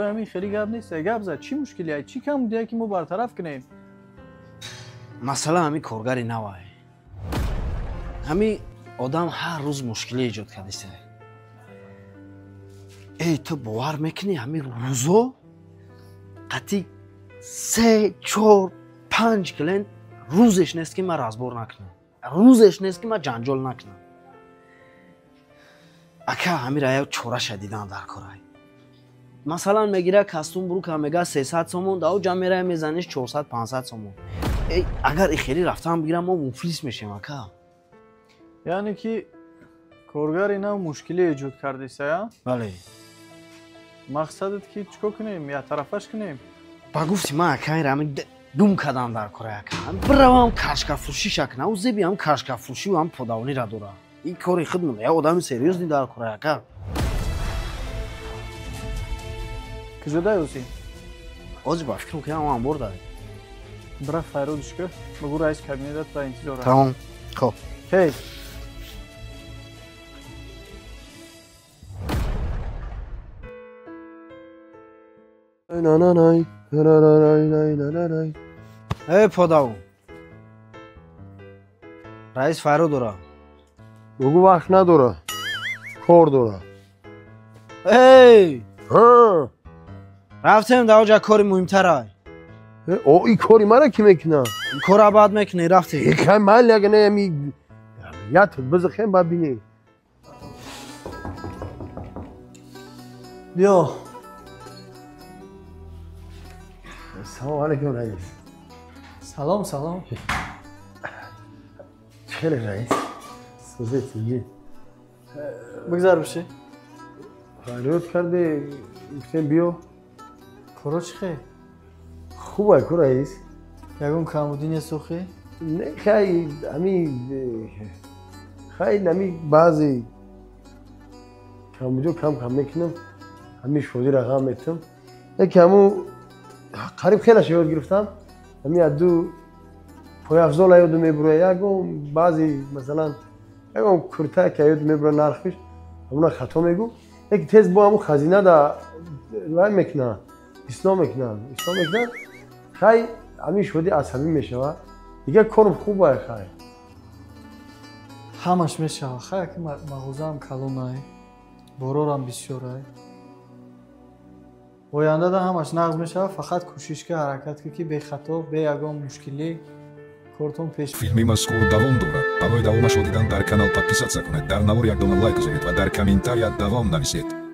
همین خیلی گپ نیست. گپ زد چی مشکلی است؟ چی کم بوده که ما برطرف کنیم؟ масъала ҳамин коргари навай. ҳамин одам ҳар рӯз мушкиле эҷод кардисе. Эй, ту бовар мекунӣ ҳамин рӯзо қатъи 3, 4, 5 клиент рӯзеш нест ки ман разбор накунам. Рӯзеш нест ки ман ҷанҷол накунам. Ака ҳамира як чораша дидан дар корай. Масалан мегира костюм бурука мега 300 сомон, дав ҷамера мезаниш 400-500 сомон. Эй, агар ихели рафтам бигирам мо муфлис мешем ака. یعنی که کارگری نو مشکلی ایجاد کردیسه یا؟ бале. مقصدت که چیکار کنیم یا طرفش کنیم؟ ба гуфти ман акаира ҳамин дум кадан дар кора ака. Биравам кашкафрӯшӣ шакна, у зеби ҳам кашкафрӯшӣ ҳам подавонира дора. Ин кори худ мон, я одами серьёзни дар кора ака. کجا یوسی؟ ҳозир ба фикр мекунам ҳам амбор дорем. برا فیرودش که بگو رئیس کابینت و انتظار. Тамом. Хоб. هی. Эй, подав. Раис Файру дора. بگو وقت نداره کار داره Эй! ها рафтем дар ҷа кори муҳимтара. او این کاری مرا کی میکنه Кора баъд мекунӣ рафтӣ. یکم من لگنه می یا تو بز خیم ببینی بیا. سلام علیکم رئیس سلام سلام. چرا رئیس سوزتی بگذار بشه. فریاد کرده گفتم بیا کارا چی خیلی؟ خوبه کو رئیس یکم کمبودین سوخی؟ نه خیلی خیلی بعضی کم کم میکنم همین شودی رقم میتونم یکمو قریب خیلی شود گرفتم همین ادو پای افضل یاد میبره یکم بعضی مثلا یکم کرتا که یاد میبره نرخش همون خطا میگو یک تیز با همون خزینه دا وای میکنه اسلام میکنه خیلی همین شودی عصبی میشه دیگه کارم خوبه خیلی همش میشه. خیلی که مغازه هم کلونه. برور هم بسیاره. آینده ده همش نقض میشه. فقط کوشش که حرکت که به خطا به یگان مشکلی کارتون پیش فیلمی مذکور давом дорад. барои давомаш дидан дар канал подписатсия кунед. дар навор як дона лайк гузоред ва дар комментария давом нависед.